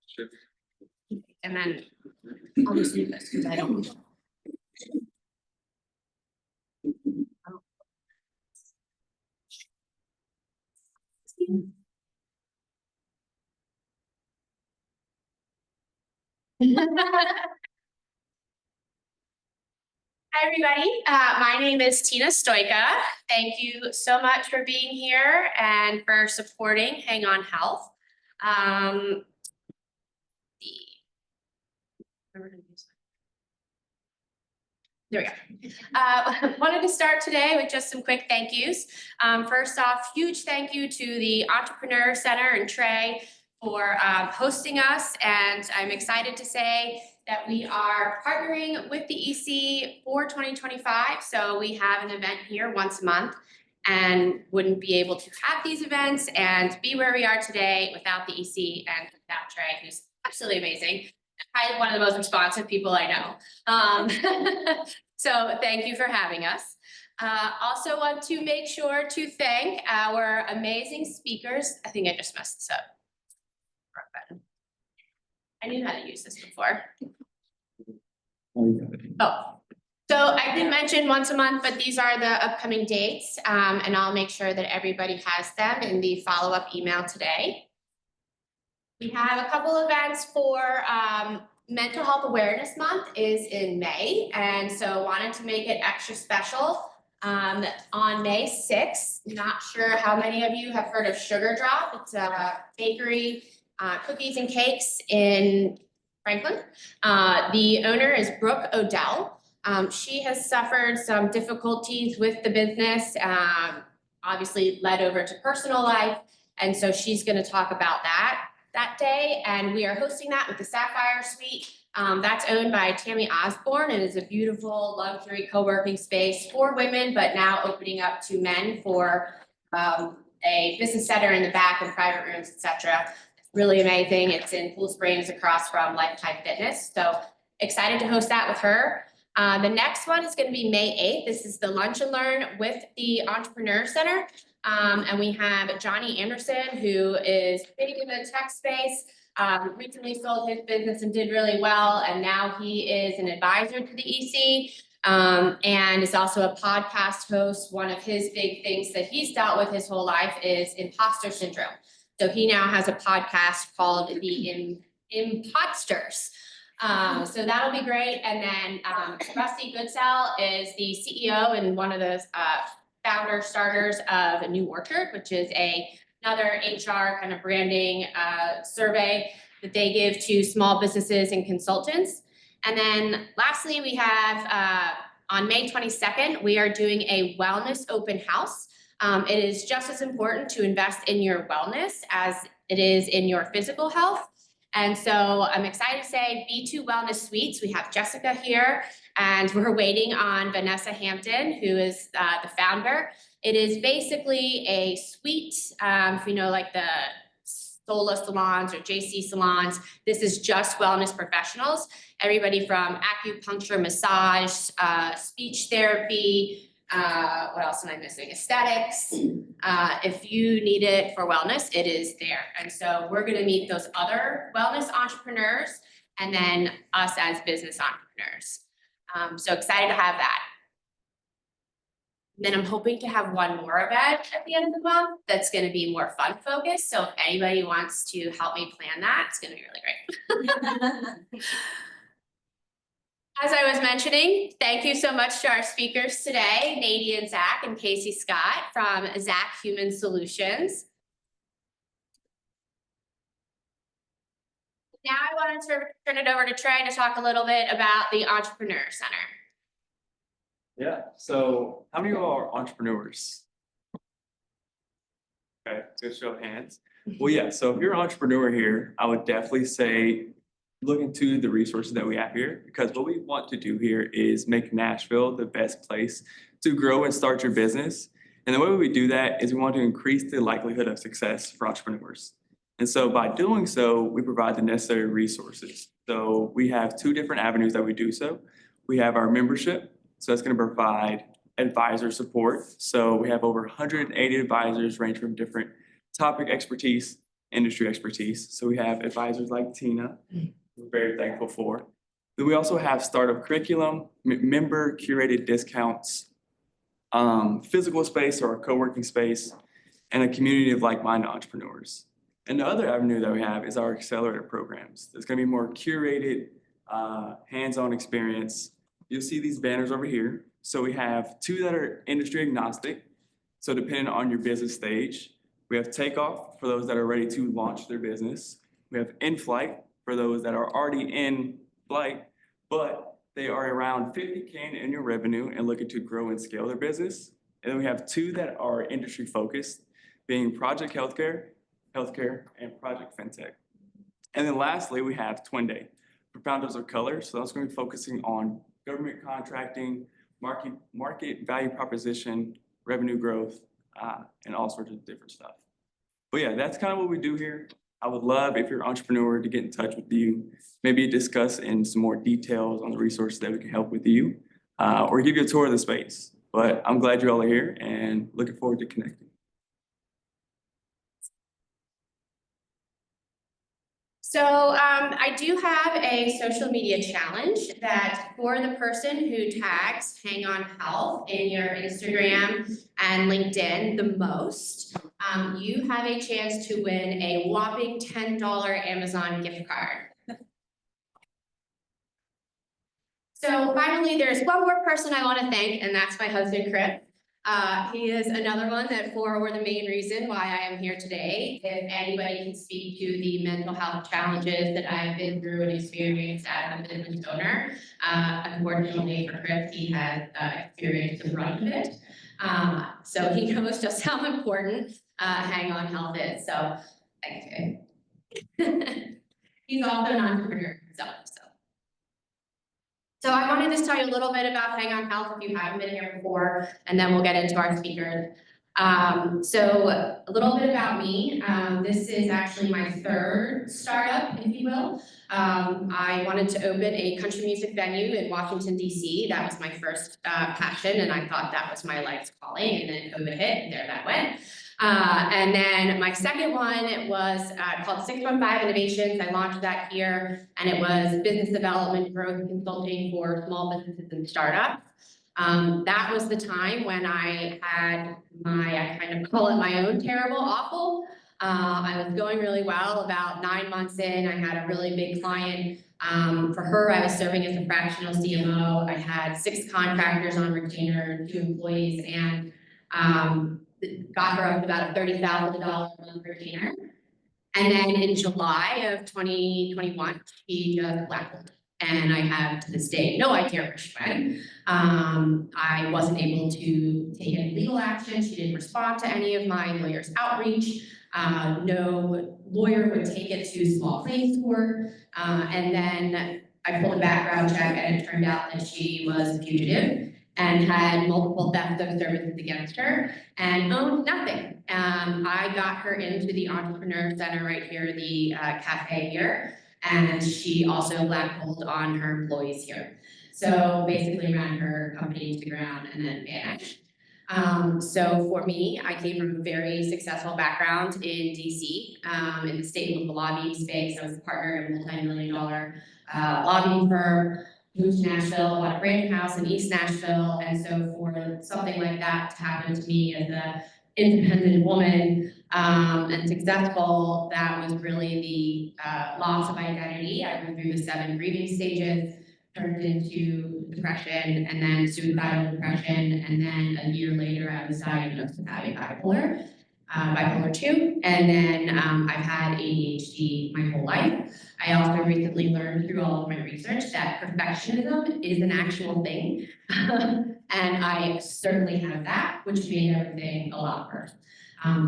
Sure. And then I'll just do this because I don't. Hi, everybody. My name is Tina Stoika. Thank you so much for being here and for supporting Hang On Health. There we go. Wanted to start today with just some quick thank yous. First off, huge thank you to the Entrepreneur Center and Trey for hosting us. And I'm excited to say that we are partnering with the EC for 2025. So we have an event here once a month and wouldn't be able to have these events and be where we are today without the EC and without Trey, who's absolutely amazing. Probably one of the most responsive people I know. So thank you for having us. Also want to make sure to thank our amazing speakers. I think I just messed this up. I knew how to use this before. Oh, so I did mention once a month, but these are the upcoming dates, and I'll make sure that everybody has them in the follow-up email today. We have a couple events for Mental Health Awareness Month is in May, and so wanted to make it extra special. On May 6th, not sure how many of you have heard of Sugar Drop. It's a bakery, cookies and cakes in Franklin. The owner is Brooke Odell. She has suffered some difficulties with the business, obviously led over to personal life, and so she's going to talk about that day, and we are hosting that with the Sapphire Suite. That's owned by Tammy Osborne and is a beautiful luxury co-working space for women, but now opening up to men for a business center in the back and private rooms, etc. Really amazing. It's in Cool Springs across from Lifetime Fitness. So excited to host that with her. The next one is going to be May 8th. This is the Lunch and Learn with the Entrepreneur Center. And we have Johnny Anderson, who is big in the tech space, recently sold his business and did really well. And now he is an advisor to the EC and is also a podcast host. One of his big things that he's dealt with his whole life is imposter syndrome. So he now has a podcast called The Imposters. So that'll be great. And then Rusty Goodsell is the CEO and one of the founder starters of New Orchard, which is another HR kind of branding survey that they give to small businesses and consultants. And then lastly, we have on May 22nd, we are doing a wellness open house. It is just as important to invest in your wellness as it is in your physical health. And so I'm excited to say B2 Wellness Suites. We have Jessica here, and we're waiting on Vanessa Hampton, who is the founder. It is basically a suite, if you know, like the Sola salons or JC salons. This is just wellness professionals. Everybody from acupuncture, massage, speech therapy, what else am I missing? Aesthetics. If you need it for wellness, it is there. And so we're going to meet those other wellness entrepreneurs and then us as business entrepreneurs. So excited to have that. And then I'm hoping to have one more event at the end of the month that's going to be more fun focused. So if anybody wants to help me plan that, it's going to be really great. As I was mentioning, thank you so much to our speakers today, Nadian, Zak, and Kacie Scott from Zak Human Solutions. Now I wanted to turn it over to Trey to talk a little bit about the Entrepreneur Center. Yeah, so how many of you are entrepreneurs? Okay, good show of hands. Well, yeah, so if you're an entrepreneur here, I would definitely say look into the resources that we have here, because what we want to do here is make Nashville the best place to grow and start your business. And the way we do that is we want to increase the likelihood of success for entrepreneurs. And so by doing so, we provide the necessary resources. So we have two different avenues that we do so. We have our membership. So that's going to provide advisor support. So we have over 180 advisors range from different topic expertise industry expertise. So we have advisors like Tina, we're very thankful for. Then we also have startup curriculum, member curated discounts, physical space or a co-working space, and a community of like-minded entrepreneurs. And the other avenue that we have is our accelerator programs. There's gonna be more curated, hands-on experience. You'll see these banners over here. So we have two that are industry agnostic. So depending on your business stage, we have takeoff for those that are ready to launch their business. We have in-flight for those that are already in flight, but they are around 50K in annual revenue and looking to grow and scale their business. And then we have two that are industry focused, being project healthcare, and project fintech. And then lastly, we have Twin Day for founders of color. So that's going to be focusing on government contracting, market value proposition, revenue growth, and all sorts of different stuff. But yeah, that's kind of what we do here. I would love if you're an entrepreneur to get in touch with you, maybe discuss in some more details on the resources that we can help with you, or give you a tour of the space. But I'm glad you all are here and looking forward to connecting. So I do have a social media challenge that for the person who tags Hang On Health in your Instagram and LinkedIn the most, you have a chance to win a whopping $10 Amazon gift card. So finally, there's one more person I want to thank, and that's my husband, Chris. He is another one that or the main reason why I am here today. If anybody can speak to the mental health challenges that I've been through and experienced as a business owner, unfortunately for Chris, he has experienced the brunt of it. So he knows just how important Hang On Health is. So thank you. He's also an entrepreneur himself. So I wanted to tell you a little bit about Hang On Health if you haven't been here before, and then we'll get into our speakers. So a little bit about me. This is actually my third startup, if you will. I wanted to open a country music venue in Washington, D.C. That was my first passion, and I thought that was my life's calling, and then COVID hit, and there that went. And then my second one was called 615 Innovations. I launched that here, and it was business development, growth consulting for small businesses and startups. That was the time when I had I kind of call it my own terrible awful. I was going really well. About 9 months in, I had a really big client. For her, I was serving as a fractional CMO. I had 6 contractors on retainer, 2 employees, and got her up to about a $30,000 a month retainer. And then in July of 2021, she just left. And I have to this day no idea where she went. I wasn't able to take any legal action. She didn't respond to any of my lawyer's outreach. No lawyer would take it to small claims court. And then I pulled a background check, and it turned out that she was a fugitive and had multiple theft of services against her and owned nothing. I got her into the Entrepreneur Center right here, the cafe here, and she also blackballed on her employees here. So basically ran her company to the ground and then vanished. So for me, I came from a very successful background in DC, in the state and local lobbying space. I was a partner in a multi-million-dollar lobbying firm. Moved to Nashville, bought a brand new house in East Nashville, and so for something like that to happen to me as an independent woman and successful, that was really the loss of identity. I went through the 7 grieving stages, turned into depression, and then suicidal depression, and then a year later, I was diagnosed with having bipolar 2, and then I've had ADHD my whole life. I also recently learned through all of my research that perfectionism is an actual thing. And I certainly have that, which made everything a lot worse.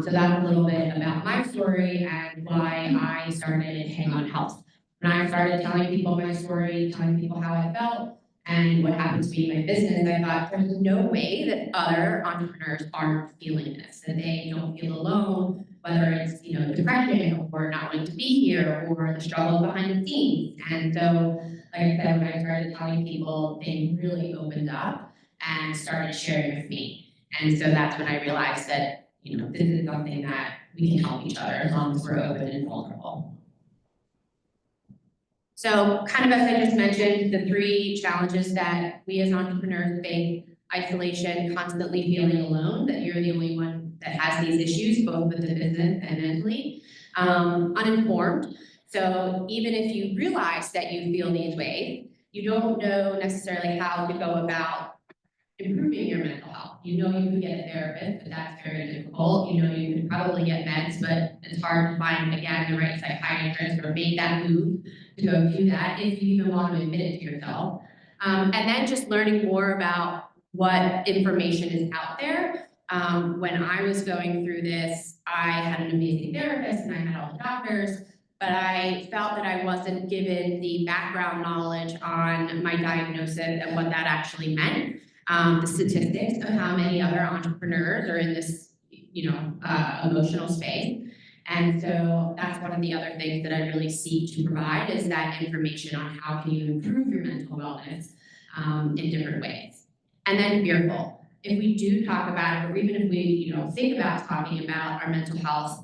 So that's a little bit about my story and why I started Hang On Health. When I started telling people my story, telling people how I felt, and what happened to me in my business, I thought there's no way that other entrepreneurs aren't feeling this, that they don't feel alone, whether it's depression or not wanting to be here or the struggles behind the scenes. And so, like I said, when I started telling people, they really opened up and started sharing with me. And so that's when I realized that this is something that we can help each other as long as we're open and vulnerable. So kind of as I just mentioned, the 3 challenges that we as entrepreneurs face: isolation, constantly feeling alone, that you're the only one that has these issues, both with the business and mentally, uninformed. So even if you realize that you feel these ways, you don't know necessarily how to go about improving your mental health. You can get a therapist, but that's very difficult. You can probably get meds, but it's hard to find, again, the right psychiatrist or make that move to go do that if you even want to admit it to yourself. And then just learning more about what information is out there. When I was going through this, I had an amazing therapist and I had all the doctors, but I felt that I wasn't given the background knowledge on my diagnosis and what that actually meant. The statistics of how many other entrepreneurs are in this, emotional space. And so that's one of the other things that I really seek to provide is that information on how can you improve your mental wellness in different ways. And then fearful. If we do talk about it, or even if we, think about talking about our mental health,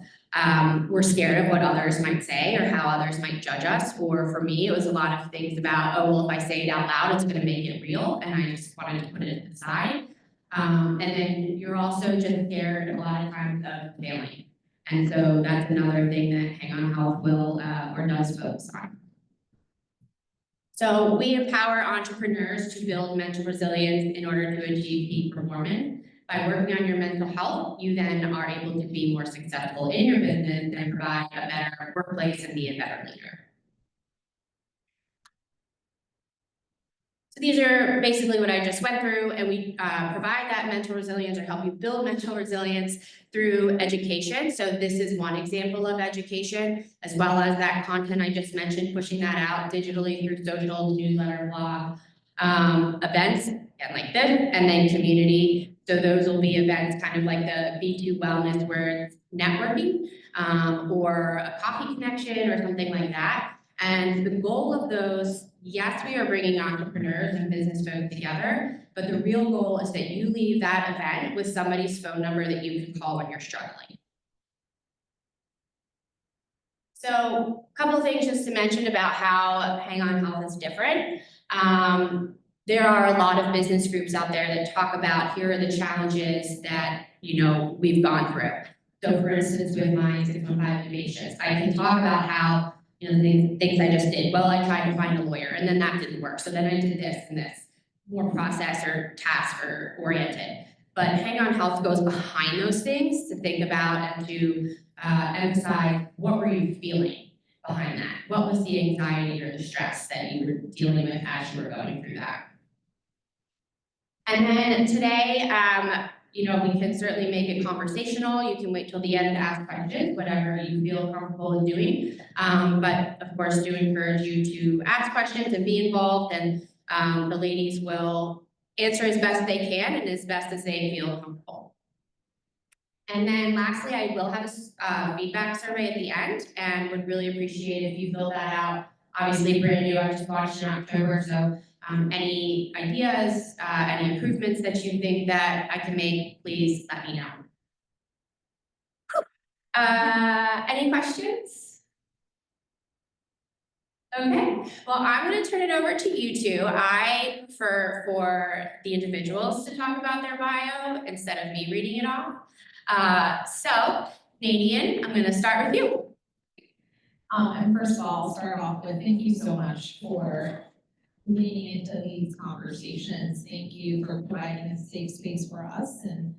we're scared of what others might say or how others might judge us. Or for me, it was a lot of things about, oh, well, if I say it out loud, it's going to make it real. And I just wanted to put it aside. And then you're also just scared a lot of times of failing. And so that's another thing that Hang On Health will or does focus on. So we empower entrepreneurs to build mental resilience in order to achieve peak performance. By working on your mental health, you then are able to be more successful in your business and provide a better workplace and be a better leader. So these are basically what I just went through, and we provide that mental resilience or help you build mental resilience through education. So this is one example of education, as well as that content I just mentioned, pushing that out digitally through social, newsletter, blog, events like this, and then community. So those will be events kind of like the B2 Wellness where it's networking or a coffee connection or something like that. And the goal of those, yes, we are bringing entrepreneurs and business folks together, but the real goal is that you leave that event with somebody's phone number that you can call when you're struggling. So a couple of things just to mention about how Hang On Health is different. There are a lot of business groups out there that talk about here are the challenges that we've gone through. So for instance, with my 615 innovations, I can talk about how the things I just did. Well, I tried to find a lawyer and then that didn't work. So then I did this and this, more process or task or oriented. But Hang On Health goes behind those things to think about and to emphasize what were you feeling behind that? What was the anxiety or the stress that you were dealing with as you were going through that? And then today, we can certainly make it conversational. You can wait till the end to ask questions, whatever you feel comfortable in doing. But of course, do encourage you to ask questions and be involved, and the ladies will answer as best they can and as best as they feel comfortable. And then lastly, I will have a feedback survey at the end and would really appreciate if you fill that out. Obviously, brand new, I just launched in October, so any ideas, any improvements that you think that I can make, please let me know. Any questions? Okay, well, I'm going to turn it over to you two. I prefer for the individuals to talk about their bio instead of me reading it off. So, Nadian, I'm going to start with you. And first of all, I'll start off with thank you so much for leading into these conversations. Thank you for providing a safe space for us. And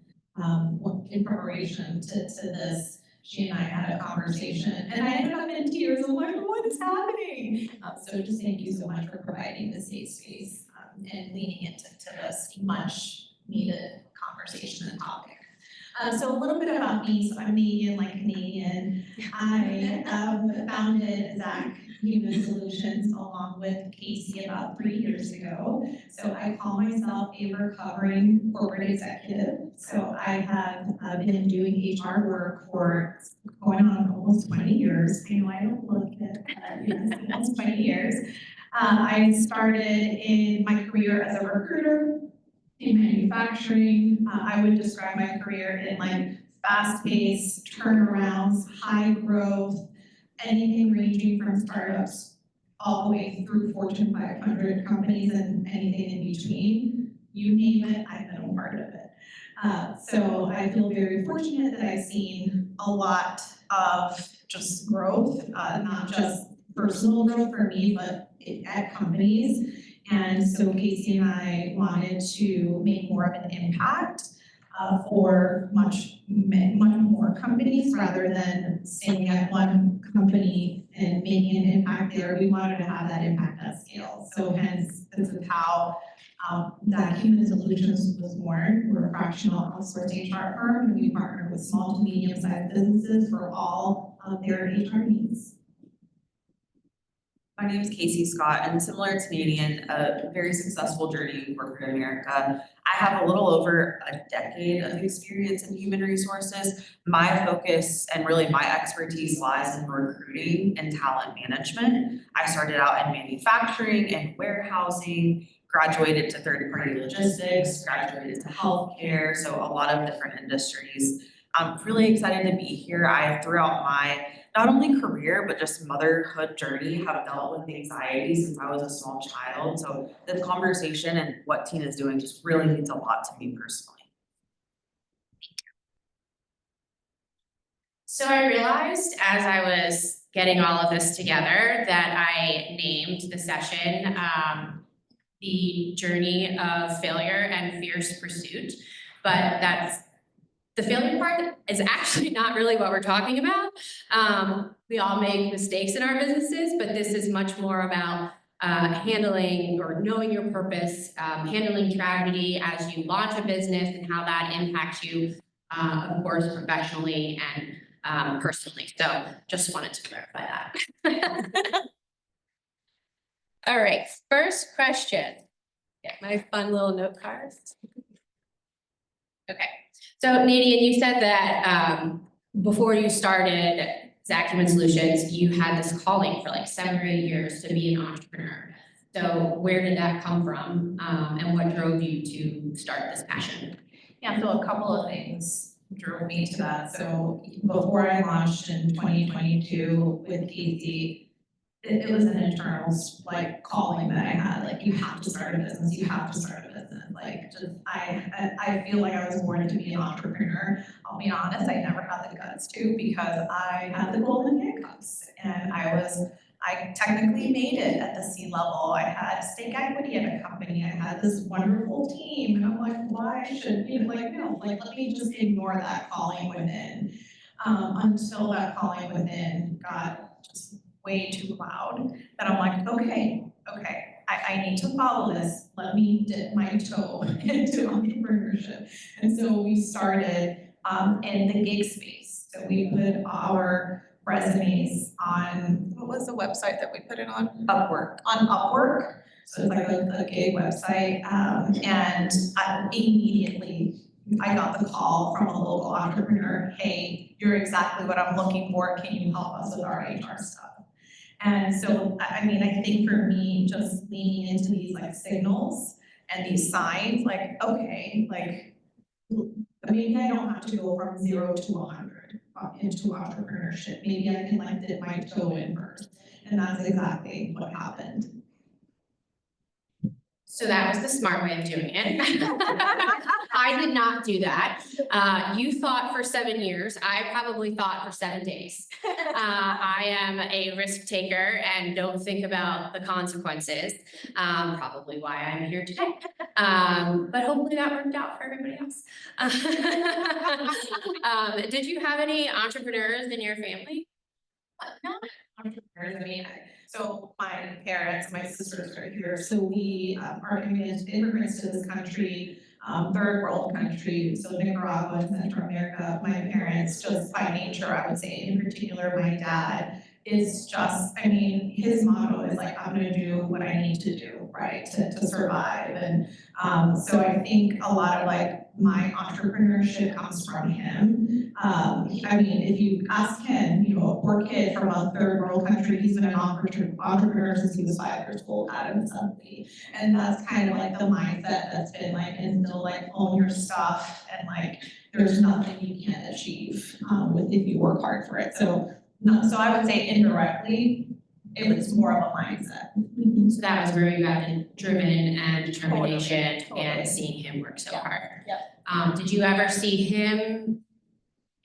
in preparation to this, she and I had a conversation, and I ended up in tears. I'm like, what is happening? So just thank you so much for providing the safe space and leading into this much needed conversation and topic. So a little bit about me. So I'm Nadian, like Canadian. I founded Zak Human Solutions along with Kacie about 3 years ago. So I call myself a recovering corporate executive. So I have been doing HR work for going on almost 20 years. I know I don't look it, yes, almost 20 years. I started in my career as a recruiter in manufacturing. I would describe my career in like fast-paced turnarounds, high growth, anything ranging from startups all the way through Fortune 500 companies and anything in between. You name it, I've been a part of it. So I feel very fortunate that I've seen a lot of just growth, not just personal growth for me, but at companies. And so Kacie and I wanted to make more of an impact for much more companies rather than staying at one company and making an impact there. We wanted to have that impact at scale. So hence, this is how Zak Human Solutions was born. We're a fractional outsourced HR firm, and we partner with small to medium-sized businesses for all of their HR needs. My name is Kacie Scott, and similar to Nadian, a very successful journey in corporate America. I have a little over a decade of experience in human resources. My focus and really my expertise lies in recruiting and talent management. I started out in manufacturing and warehousing, graduated to third-party logistics, graduated to healthcare, so a lot of different industries. I'm really excited to be here. Throughout my not only career, but just motherhood journey, have dealt with anxiety since I was a small child. So this conversation and what Tina is doing just really means a lot to me personally. So I realized as I was getting all of this together that I named the session the journey of failure and fierce pursuit, but the failure part is actually not really what we're talking about. We all make mistakes in our businesses, but this is much more about handling or knowing your purpose, handling tragedy as you launch a business and how that impacts you, of course, professionally and personally. So just wanted to clarify that. All right, first question. Get my fun little note cards. Okay. So Nadian, you said that before you started Zak Human Solutions, you had this calling for like 7 or 8 years to be an entrepreneur. So where did that come from, and what drove you to start this passion? Yeah, so a couple of things drove me to that. So before I launched in 2022 with Kacie, it was an internal like calling that I had. Like, you have to start a business. You have to start a business. Like, just I feel like I was born to be an entrepreneur. I'll be honest, I never had the guts to, because I had the golden handcuffs, and I technically made it at the C level. I had stake equity in a company. I had this wonderful team, and I'm like, why should you like no? Like, let me just ignore that calling within, until that calling within got just way too loud. Then I'm like, okay, I need to follow this. Let me dip my toe into entrepreneurship. And so we started in the gig space. So we put our resumes on, what was the website that we put it on? Upwork. On Upwork. So it's like a gig website. And immediately I got the call from a local entrepreneur, hey, you're exactly what I'm looking for. Can you help us with our HR stuff? And so, I mean, I think for me, just leaning into these like signals and these signs, like, okay, like, maybe I don't have to go from 0 to 100 into entrepreneurship. Maybe I can like dip my toe in first. And that's exactly what happened. So that was the smart way of doing it. I did not do that. You thought for 7 years. I probably thought for 7 days. I am a risk taker and don't think about the consequences. Probably why I'm here today. But hopefully that worked out for everybody else. Did you have any entrepreneurs in your family? Not entrepreneurs, I mean, so my parents, my sisters are here, so we are immigrants to this country, third world country, so Nicaragua and Central America. My parents, just by nature, I would say, in particular, my dad is just, I mean, his motto is like, I'm gonna do what I need to do, right, to survive. And so I think a lot of like my entrepreneurship comes from him. I mean, if you ask him, you know, a poor kid from a third world country, he's been an entrepreneur since he was 5 years old, out of necessity. And that's kind of like the mindset that's been like instilled, like own your stuff and like, there's nothing you can't achieve, with if you work hard for it. So I would say indirectly, it was more of a mindset. So that was where you got the driven and determination Totally. and seeing him work so hard. Yep. Did you ever see him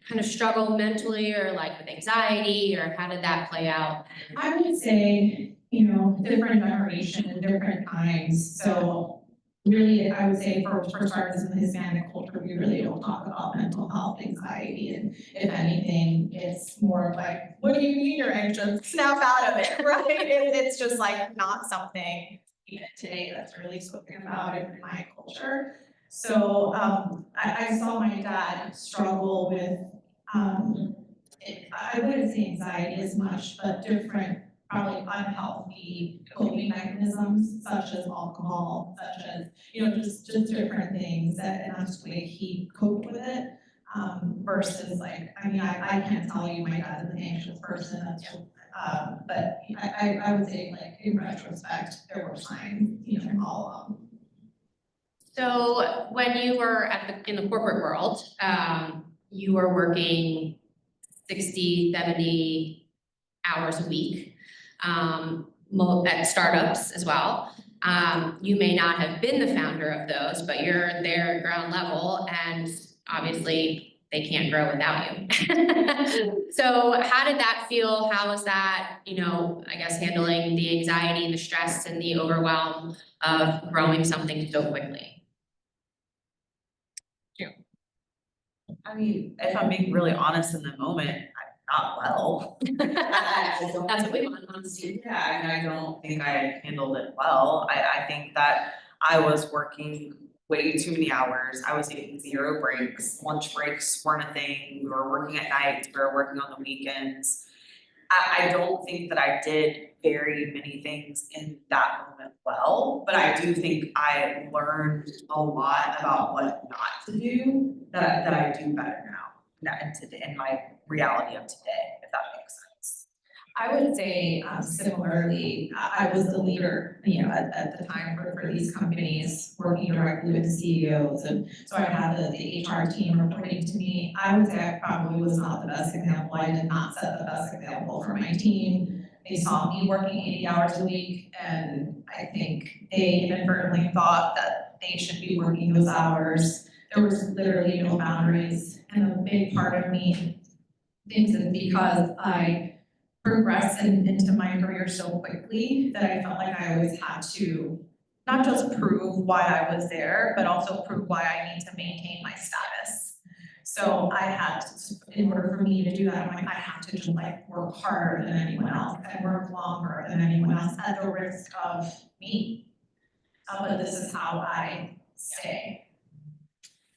kind of struggle mentally or like with anxiety, or how did that play out? I would say, you know, different generation and different times. So really, I would say for starters in the Hispanic culture, we really don't talk about mental health, anxiety, and if anything, it's more of like, what do you mean you're anxious? Snap out of it, right? It's just like not something even today that's really spoken about in my culture. So I saw my dad struggle with, I wouldn't say anxiety as much, but different, probably unhealthy coping mechanisms, such as alcohol, such as, you know, just different things that, and that's the way he coped with it. Versus like, I mean, I can't tell you my dad's an anxious person, that's just, but I would say like in retrospect, there were signs, you know, all of them. So when you were in the corporate world, you were working 60, 70 hours a week, at startups as well. You may not have been the founder of those, but you're there at ground level, and obviously they can't grow without you. So how did that feel? How was that, you know, I guess handling the anxiety, the stress, and the overwhelm of growing something so quickly? I mean, if I'm being really honest in the moment, I'm not well. That's what we want, honesty. Yeah, and I don't think I handled it well. I think that I was working way too many hours. I was taking 0 breaks. Lunch breaks weren't a thing. We were working at night. We were working on the weekends. I don't think that I did very many things in that moment well, but I do think I learned a lot about what not to do that I do better now, in my reality of today, if that makes sense. I would say similarly, I was the leader, you know, at the time for these companies, working directly with the CEOs. And so I had the HR team reporting to me. I would say I probably was not the best example. I did not set the best example for my team. They saw me working 80 hours a week, and I think they inadvertently thought that they should be working those hours. There was literally no boundaries. And a big part of me thinks it's because I progressed into my career so quickly that I felt like I always had to not just prove why I was there, but also prove why I need to maintain my status. So I had to, in order for me to do that, I'm like, I have to just like work harder than anyone else and work longer than anyone else at the risk of me. But this is how I stay.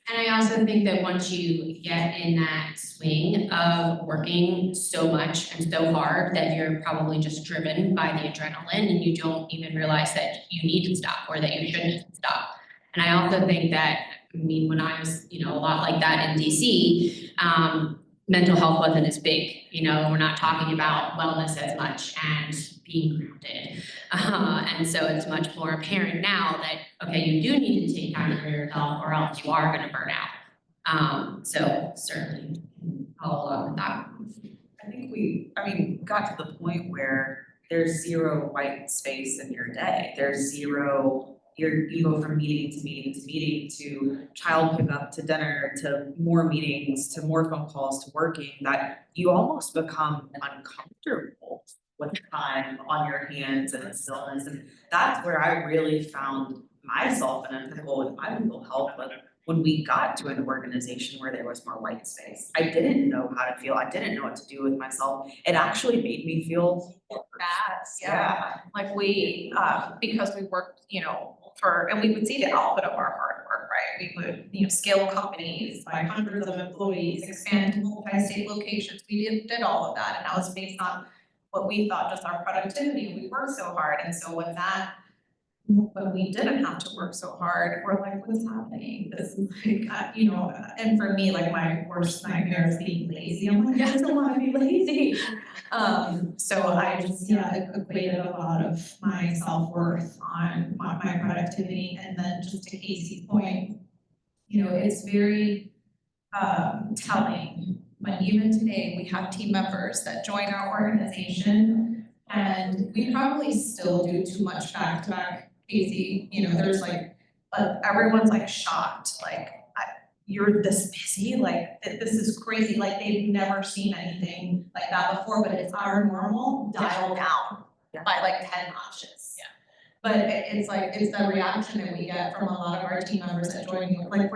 And I also think that once you get in that swing of working so much and so hard that you're probably just driven by the adrenaline and you don't even realize that you need to stop or that you shouldn't stop. And I also think that, I mean, when I was, you know, a lot like that in DC, mental health wasn't as big, you know, we're not talking about wellness as much and being grounded. And so it's much more apparent now that, okay, you do need to take time for yourself or else you are gonna burn out. So certainly follow up with that. I think we got to the point where there's 0 white space in your day. There's 0, you go from meeting to meeting to meeting to child pickup to dinner to more meetings to more phone calls to working, that you almost become uncomfortable with time on your hands and stillness. And that's where I really found myself in a pickle with my mental health when we got to an organization where there was more white space. I didn't know how to feel. I didn't know what to do with myself. It actually made me feel Bad, yeah. Like we, because we worked, you know, and we would see the output of our hard work, right? We would, you know, scale companies by hundreds of employees, expand to multi-state locations. We did all of that, and that was based on what we thought just our productivity. We worked so hard, and so when we didn't have to work so hard, we're like, what's happening? This is like, you know, and for me, like my worst nightmare is being lazy. I'm like, I just don't want to be lazy. So I just, equated a lot of my self-worth on my productivity. And then just to Casey's point, you know, it's very, telling when even today we have team members that join our organization and we probably still do too much back-to-back, Kacie, you know, there's like, everyone's like shocked, like, you're this busy, like, this is crazy, like, they've never seen anything like that before, but it's our normal dialed down by like 10 notches. Yeah. But it's like, it's the reaction that we get from a lot of our team members that join you, like,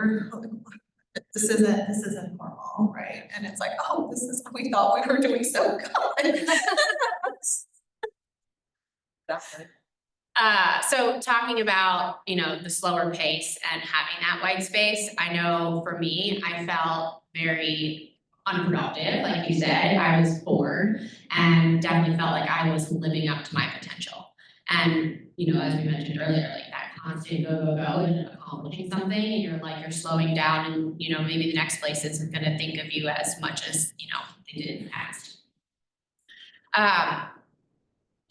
this isn't normal, right? And it's like, oh, this is, we thought we were doing so good. So talking about, you know, the slower pace and having that white space, I know for me, I felt very unproductive, like you said. I was bored and definitely felt like I was living up to my potential. And, you know, as we mentioned earlier, like that constant go and accomplishing something, and you're like, you're slowing down and, you know, maybe the next place isn't gonna think of you as much as, you know, they did in the past.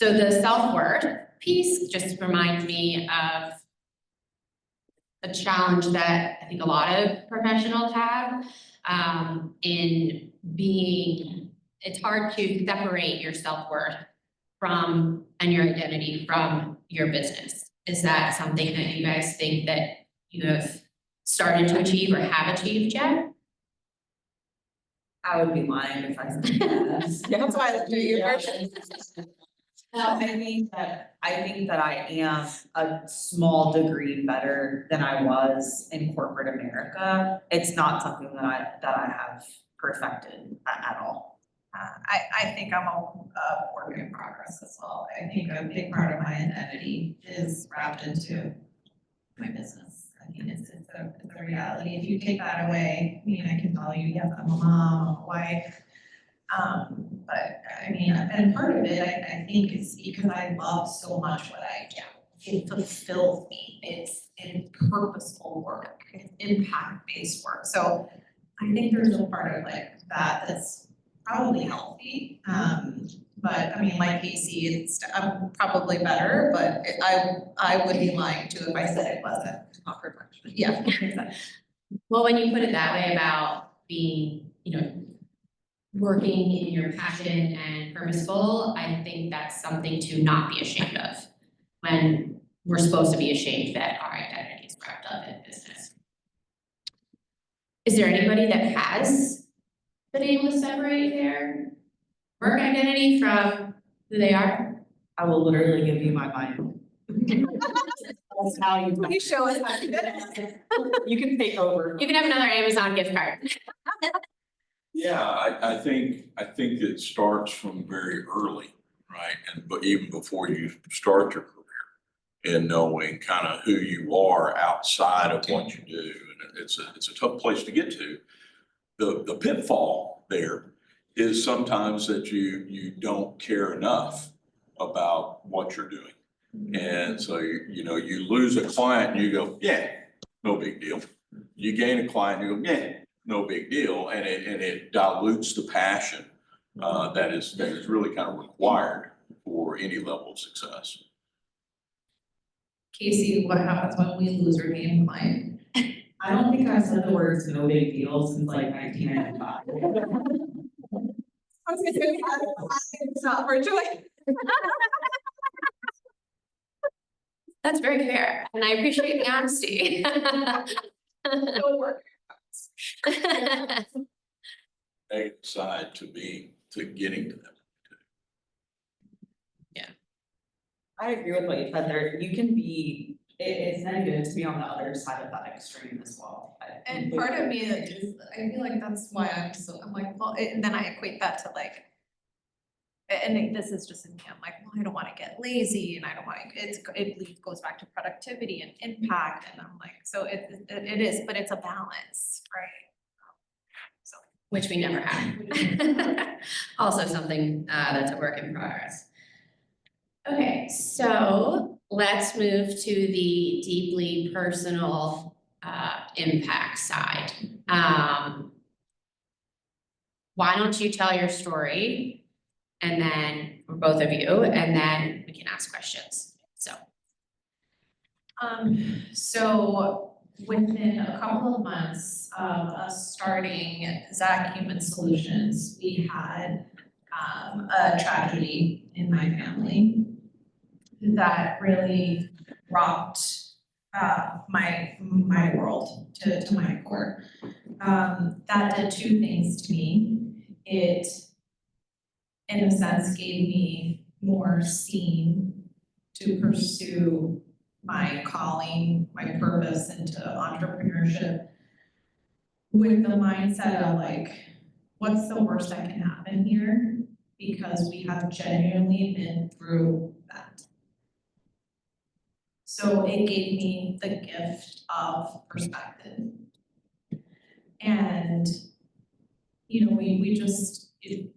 So the self-worth piece just reminds me of a challenge that I think a lot of professionals have in being, it's hard to separate your self-worth from and your identity from your business. Is that something that you guys think that you have started to achieve or have achieved yet? I would be lying if I said yes. That's why I looked at your version. I think that I am a small degree better than I was in corporate America. It's not something that I have perfected at all. I think I'm a work in progress as well. I think a big part of my identity is wrapped into my business. I mean, it's a reality. If you take that away, I mean, I can tell you, yes, I'm a mom, I'm a wife. But I mean, and part of it, I think is because I love so much what I do. It fulfills me. It's purposeful work, it's impact-based work. So I think there's a part of like that that's probably healthy. But I mean, like Kacie, I'm probably better, but I would be lying to if I said it wasn't. Not perfection. Yeah. Well, when you put it that way about being, you know, working in your passion and purposeful, I think that's something to not be ashamed of when we're supposed to be ashamed that our identity is wrapped up in business. Is there anybody that has been able to separate their work identity from who they are? I will literally give you my mind. That's how you show us how to do it. You can take over. You can have another Amazon gift card. Yeah, I think it starts from very early, right? But even before you start your career and knowing kind of who you are outside of what you do. And it's a tough place to get to. The pitfall there is sometimes that you don't care enough about what you're doing. And so, you know, you lose a client and you go, yeah, no big deal. You gain a client and you go, yeah, no big deal. And it dilutes the passion that is really kind of required for any level of success. Kacie, what happens when we lose our main client? I don't think I've said the words no big deal since like 1995. I was gonna say, it's not for joy. That's very fair, and I appreciate the honesty. Don't work. Negative side to getting to them. I agree with what you said there. You can be, it's not good to be on the other side of that extreme as well. And part of me is, I feel like that's why I'm like, well, and then I equate that to like, and this is just in me, I'm like, well, I don't wanna get lazy and I don't wanna, it goes back to productivity and impact, and I'm like, so it is, but it's a balance, right? So. Which we never had. Also something that's a work in progress. Okay, so let's move to the deeply personal impact side. Why don't you tell your story, and then for both of you, and then we can ask questions. So So within a couple of months of us starting Zak Human Solutions, we had a tragedy in my family that really rocked my world to my core. That did two things to me. It, in a sense, gave me more steam to pursue my calling, my purpose into entrepreneurship with the mindset of like, what's the worst that can happen here? Because we have genuinely been through that. So it gave me the gift of perspective. And, you know, we just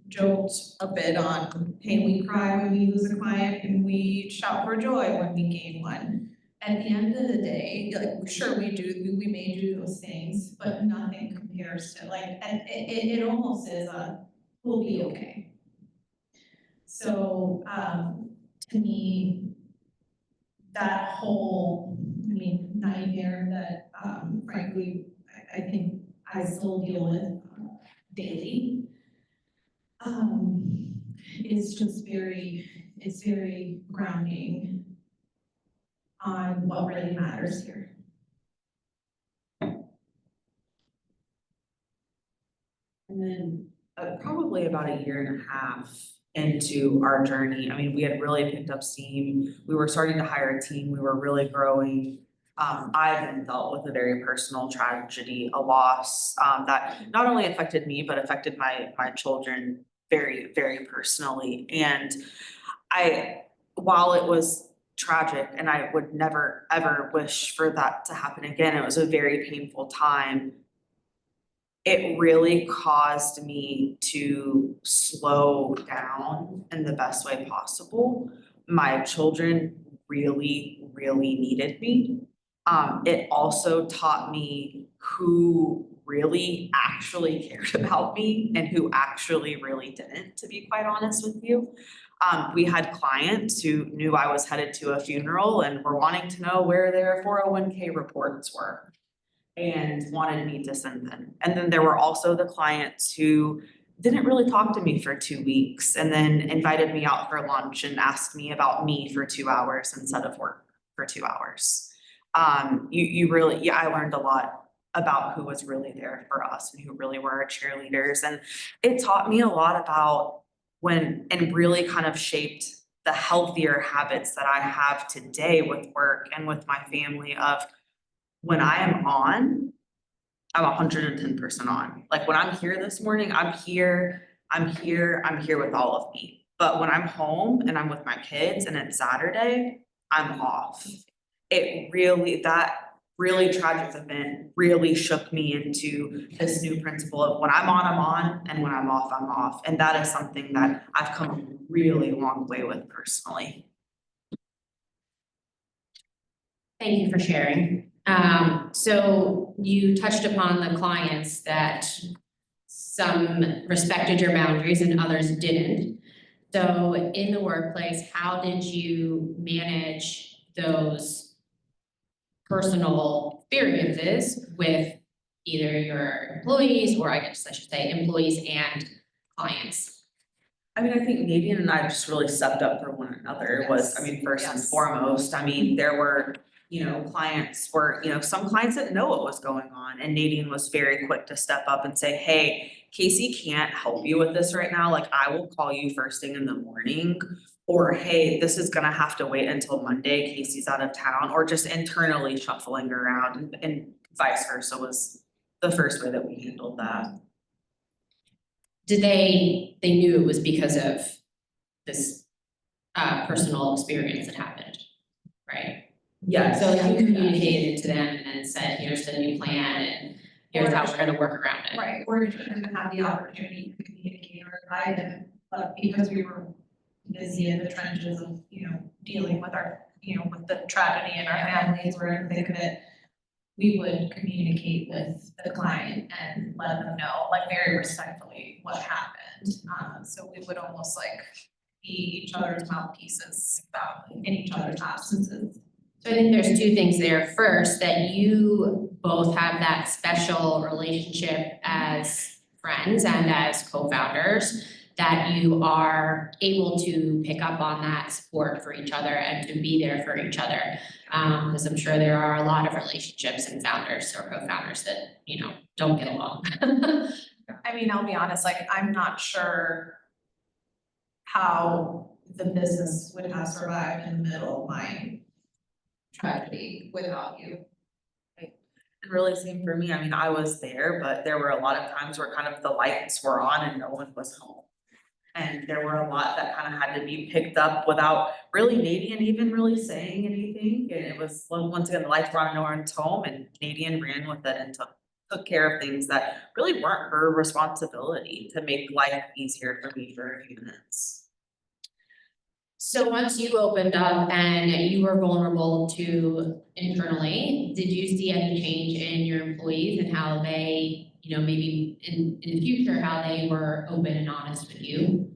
joked a bit on, hey, we cry when we lose a client and we shout for joy when we gain one. At the end of the day, like, sure, we may do those things, but nothing compares to like, and it almost is we'll be okay. So, to me, that whole, nightmare that, frankly, I think I still deal with daily, is just it's very grounding on what really matters here. And then probably about a year and a half into our journey, I mean, we had really picked up steam. We were starting to hire a team. We were really growing. I then dealt with a very personal tragedy, a loss that not only affected me, but affected my children very, very personally. And while it was tragic and I would never, ever wish for that to happen again, it was a very painful time. It really caused me to slow down in the best way possible. My children really, really needed me. It also taught me who really actually cared about me and who actually really didn't, to be quite honest with you. We had clients who knew I was headed to a funeral and were wanting to know where their 401k reports were and wanted me to send them. And then there were also the clients who didn't really talk to me for 2 weeks and then invited me out for lunch and asked me about me for 2 hours instead of work for 2 hours. I learned a lot about who was really there for us and who really were our cheerleaders. And it taught me a lot about and really kind of shaped the healthier habits that I have today with work and with my family of when I am on, I'm 110% on. Like when I'm here this morning, I'm here with all of me. But when I'm home and I'm with my kids and it's Saturday, I'm off. That really tragic event really shook me into this new principle of when I'm on, and when I'm off. And that is something that I've come a really long way with personally. Thank you for sharing. So you touched upon the clients that some respected your boundaries and others didn't. So in the workplace, how did you manage those personal experiences with either your employees, or I guess I should say employees and clients? I mean, I think Nadian and I just really stepped up for one another. First and foremost, there were, some clients didn't know what was going on. And Nadian was very quick to step up and say, hey, Kacie can't help you with this right now. Like, I will call you first thing in the morning. Or, hey, this is gonna have to wait until Monday, Kacie's out of town, or just internally shuffling around and vice versa was the first way that we handled that. Did they knew it was because of this personal experience that happened, right? Yeah. So you communicated to them and then said, here's the new plan and here's how we're gonna work around it. Right, or didn't have the opportunity to communicate or guide them, but because we were busy in the trenches of, dealing with with the tragedy in our families or in the thick of it, we would communicate with the client and let them know, like very respectfully, what happened. So we would almost like be each other's mouthpieces in each other's absences. So I think there's two things there. First, that you both have that special relationship as friends and as co-founders, that you are able to pick up on that support for each other and to be there for each other. Because I'm sure there are a lot of relationships and founders or co-founders that, you know, don't get along. I mean, I'll be honest, like, I'm not sure how the business would have survived in the middle of my tragedy without you. And really same for me, I mean, I was there, but there were a lot of times where kind of the lights were on and no one was home. And there were a lot that kind of had to be picked up without really Nadian even really saying anything. And it was, well, once again, the lights were on and no one's home, and Nadian ran with it and took care of things that really weren't her responsibility to make life easier for me for a few minutes. So once you opened up and you were vulnerable to internally, did you see any change in your employees and how they, you know, maybe in the future, how they were open and honest with you?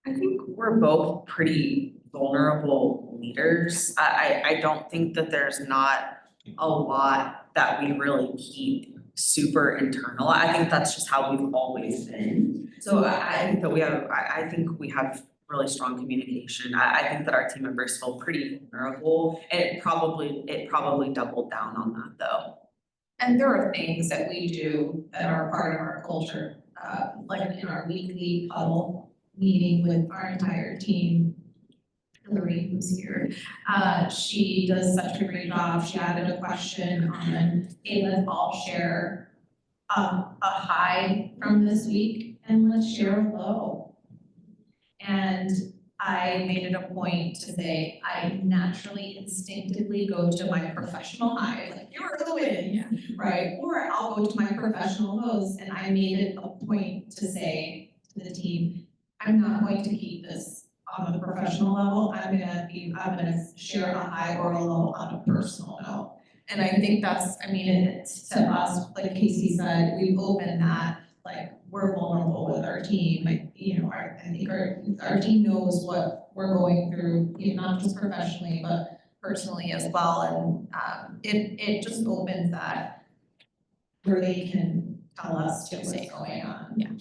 I think we're both pretty vulnerable leaders. I don't think that there's not a lot that we really keep super internal. I think that's just how we've always been. So I think that I think we have really strong communication. I think that our team members feel pretty vulnerable. It probably doubled down on that though. And there are things that we do that are part of our culture, like in our weekly huddle meeting with our entire team. Hillary, who's here, she does such a great job. She added a question on, hey, let's all share a high from this week and let's share a low. And I made it a point to say, I naturally instinctively go to my professional high, like you're the win, right? Or I'll go to my professional lows, and I made it a point to say to the team, I'm not going to keep this on the professional level. I'm gonna share a high or a low on a personal note. And I think that's, I mean, it's to us, like Kacie said, we've opened that, like, we're vulnerable with our team, like, you know, I think our team knows what we're going through, you know, not just professionally, but personally as well. And it just opens that where they can tell us what's going on. Yeah.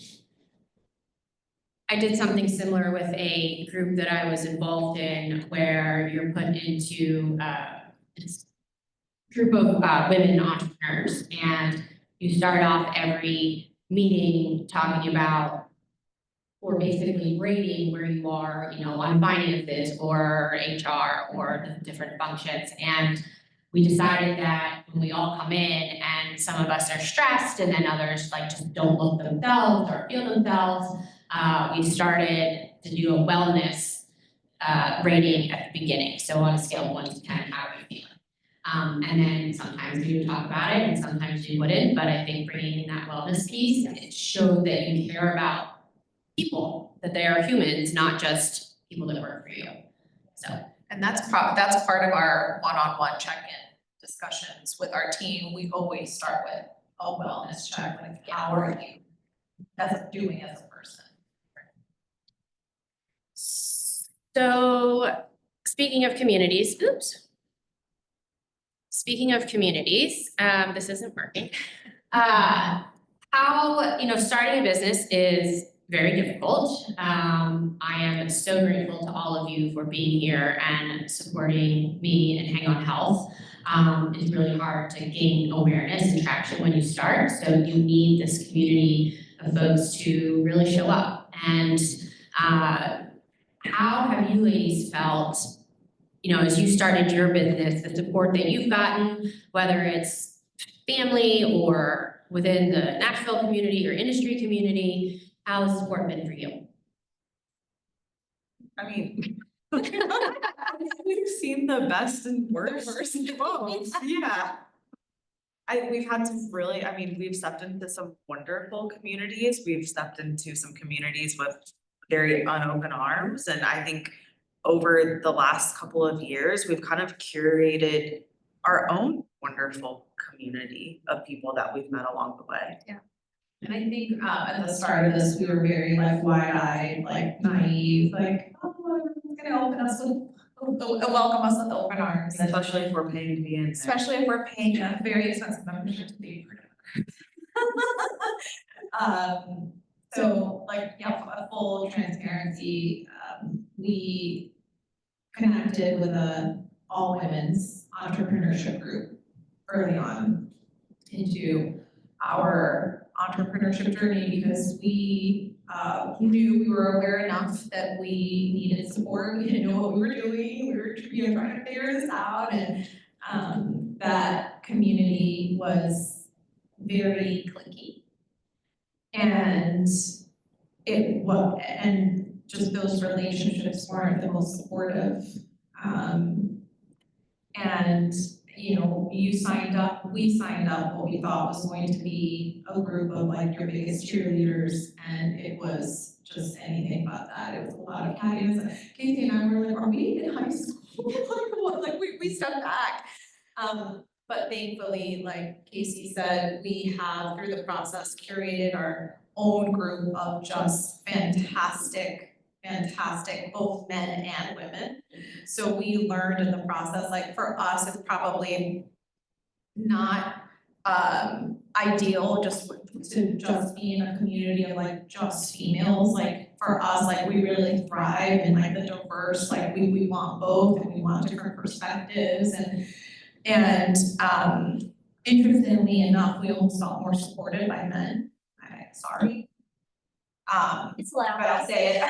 I did something similar with a group that I was involved in where you're put into this group of women entrepreneurs, and you start off every meeting talking about, or basically rating where you are, you know, on finances or HR or the different functions. And we decided that when we all come in and some of us are stressed and then others like just don't look themselves or feel themselves, we started to do a wellness rating at the beginning. So on a scale of 1 to 10, how are you feeling? And then sometimes we would talk about it and sometimes we wouldn't, but I think bringing in that wellness piece, it showed that you care about people, that they are humans, not just people that work for you. So. And that's part of our one-on-one check-in discussions with our team. We always start with a wellness check, like how are you doing as a person? So speaking of communities, this isn't working. How, you know, starting a business is very difficult. I am so grateful to all of you for being here and supporting me and Hang On Health. It's really hard to gain awareness and traction when you start, so you need this community of folks to really show up. And how have you ladies felt, you know, as you started your business, the support that you've gotten, whether it's family or within the Nashville community or industry community? How has support been for you? I mean, we've seen the best and worst of both, yeah. We've had some really, I mean, we've stepped into some wonderful communities. We've stepped into some communities with very unopen arms. And I think over the last couple of years, we've kind of curated our own wonderful community of people that we've met along the way. Yeah. And I think, at the start of this, we were very like wide-eyed, like naive, like, oh, everyone's gonna open us welcome us with open arms. Especially if we're paying to be in there. Especially if we're paying a very expensive membership to be part of. So like, yeah, a full transparency, we connected with a all women's entrepreneurship group early on into our entrepreneurship journey because we knew we were aware enough that we needed support. We didn't know what we were doing. We were trying to figure this out, and that community was very cliquey. And and just those relationships weren't the most supportive. And we signed up, what we thought was going to be a group of like your biggest cheerleaders, and it was just anything but that. It was a lot of Kacie and I were like, are we in high school? Like we stepped back. But thankfully, like Kacie said, we have through the process curated our own group of just fantastic, both men and women. So we learned in the process, like for us, it's probably not ideal to just be in a community of like just females. Like for us, like we really thrive in like the diverse, like we want both and we want different perspectives and interestingly enough, we almost felt more supported by men. Sorry. It's loud. But I'll say it.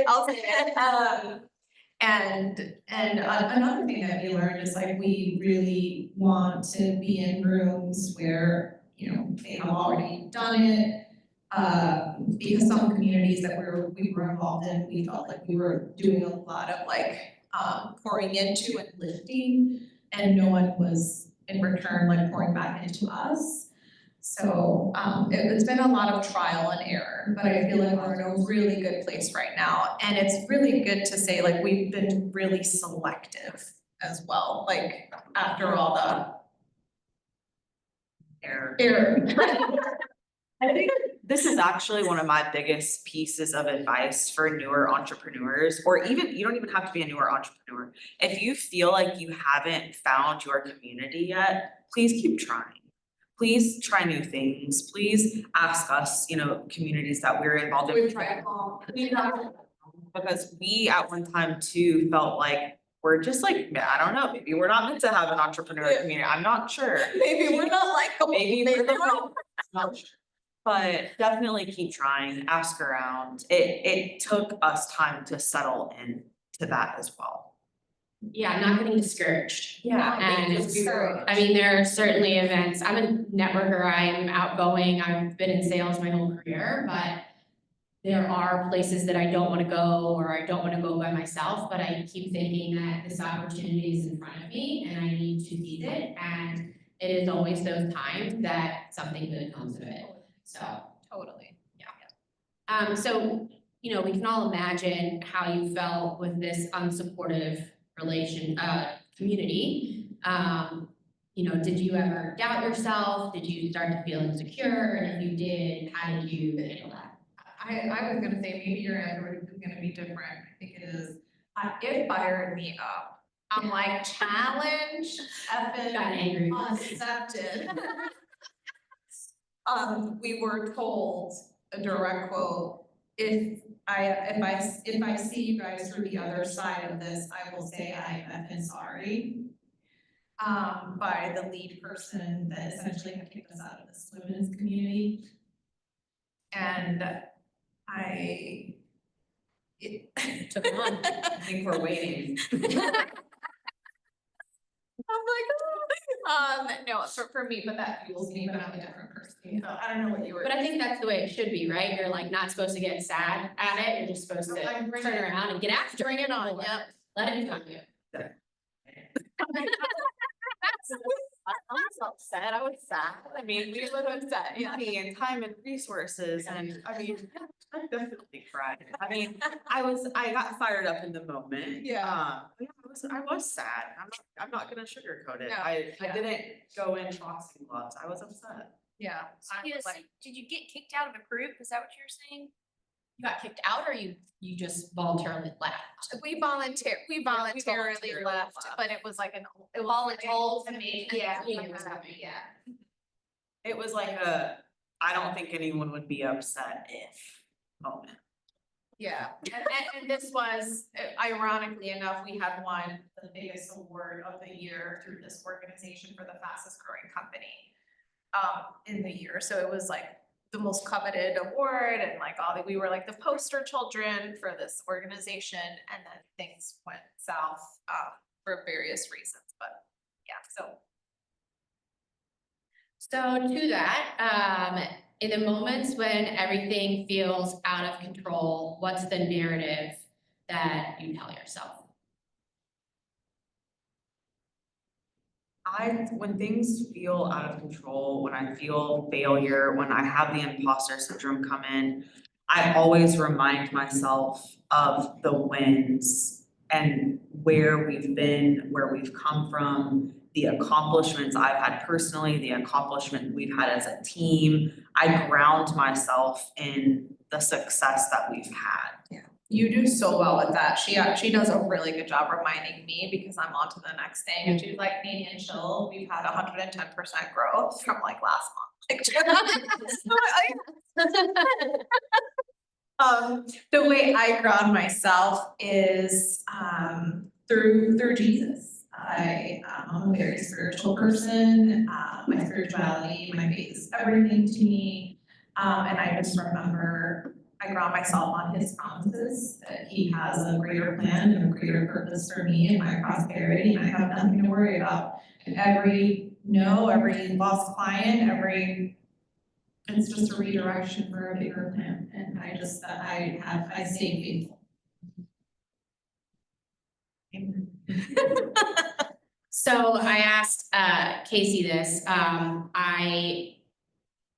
I'll say it. And another thing that we learned is like we really want to be in rooms where they have already done it. Because some communities that we were involved in, we felt like we were doing a lot of like pouring into and lifting, and no one was in return like pouring back into us. So it's been a lot of trial and error, but I feel like we're in a really good place right now. And it's really good to say like we've been really selective as well, like after all the error. I think this is actually one of my biggest pieces of advice for newer entrepreneurs, or even, you don't even have to be a newer entrepreneur. If you feel like you haven't found your community yet, please keep trying. Please try new things. Please ask us, communities that we're involved in. We've tried all. Because we at one time too felt like we're just like, I don't know, maybe we're not meant to have an entrepreneur community. I'm not sure. Maybe we're not like Maybe we're not sure. But definitely keep trying, ask around. It took us time to settle into that as well. Yeah, not getting discouraged. Yeah. And there are certainly events. I'm a networker, I'm outgoing, I've been in sales my whole career, but there are places that I don't want to go or I don't want to go by myself, but I keep thinking that this opportunity is in front of me and I need to seize it. And it is always those times that something good comes of it. So Totally. So, we can all imagine how you felt with this unsupportive community. Did you ever doubt yourself? Did you start to feel insecure? And if you did, how did you handle that? I was gonna say, maybe your answer is gonna be different. I think it is. It fired me up. I'm like, challenge, effing Got angry. accepted. We were told, a direct quote, if I see you guys through the other side of this, I will say I am effing sorry. By the lead person that essentially had kicked us out of this women's community. And it Took it on. I think we're waiting. I'm like, no, for me, but that fuels me, but I'm a different person, so I don't know what you were. But I think that's the way it should be, right? You're like not supposed to get sad at it. You're just supposed to Like, turn around and get after it. Bring it on, yep. Let it come you. I'm so upset. I was sad. I mean, we would have said money and time and resources, and I definitely cried. I got fired up in the moment. Yeah. I was was sad. I'm not gonna sugarcoat it. No, I yeah. didn't go in boxing gloves. I was upset. Yeah. I was like, Did you get kicked out of a group? Is that what you're saying? You got kicked out or you just voluntarily left? we voluntarily voluntarily left, left. but it was like it was Voluntary. yeah, Yeah. It was like I don't think anyone would be upset if moment. Yeah, and this was, ironically enough, we had won the biggest award of the year through this organization for the fastest growing company in the year, so it was like the most coveted award and like we were like the poster children for this organization, and then things went south for various reasons, but yeah, so. So to that, in the moments when everything feels out of control, what's the narrative that you tell yourself? When things feel out of control, when I feel failure, when I have the imposter syndrome come in, I always remind myself of the wins and where we've been, where we've come from, the accomplishments I've had personally, the accomplishment we've had as a team. I ground myself in the success that we've had. You do so well with that. She does a really good job reminding me because I'm on to the next thing and she's like, Nadian, chill, we've had 110% growth from like last month. The way I ground myself is through Jesus. I'm a very spiritual person. My spirituality, my faith is everything to me. And I just remember I ground myself on his promises that he has a greater plan and a greater purpose for me and my prosperity, and I have nothing to worry about. And every lost client, it's just a redirection for a bigger plan, and I stay faithful. Amen. So I asked Kacie this. I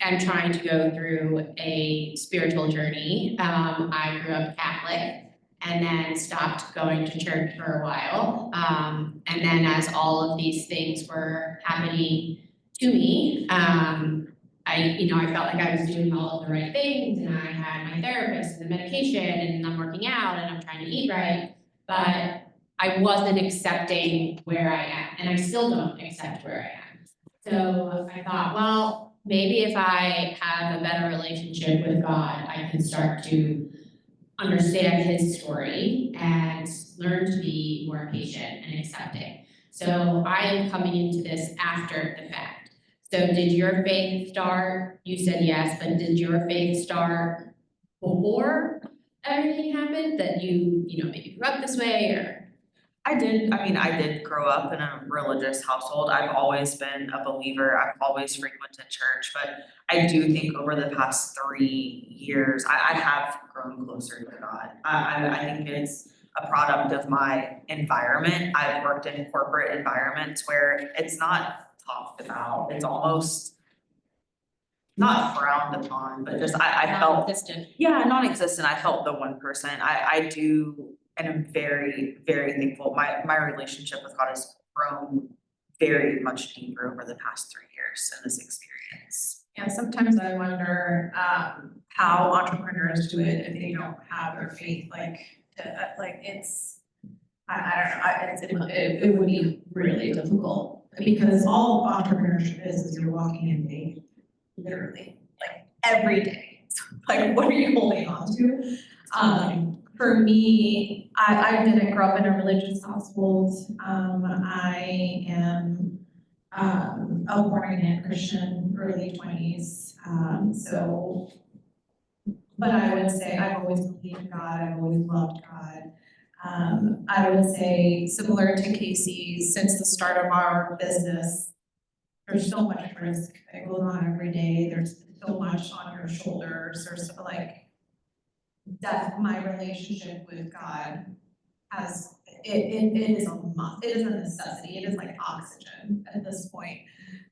am trying to go through a spiritual journey. I grew up Catholic and then stopped going to church for a while. And then as all of these things were happening to me, I felt like I was doing all of the right things, and I had my therapist and the medication, and I'm working out and I'm trying to eat right, but I wasn't accepting where I am, and I still don't accept where I am. So I thought, well, maybe if I have a better relationship with God, I can start to understand his story and learn to be more patient and accepting. So I am coming into this after the fact. So did your faith start? You said yes, but did your faith start before everything happened, that you maybe grew up this way, or? I did grow up in a religious household. I've always been a believer. I've always frequented church, but I do think over the past 3 years, I have grown closer to God. I think it's a product of my environment. I've worked in corporate environments where it's not talked about. It's almost not frowned upon, but just I felt Non-existent. yeah, non-existent. I felt the 1%. I do, and I'm very, very thankful. My relationship with God has grown very much deeper over the past 3 years in this experience. Yeah, sometimes I wonder how entrepreneurs do it if they don't have their faith, it's, I don't know, it would be really difficult, because all entrepreneurship is you're walking in faith, literally, like every day. Like, what are you holding on to? For me, I didn't grow up in a religious household. I am a born again Christian, early 20s. But I would say I've always believed in God. I've always loved God. I would say, similar to Kacie, since the start of our business, there's so much risk that goes on every day. There's so much on your shoulders. There's my relationship with God it is a must. It is a necessity. It is like oxygen at this point.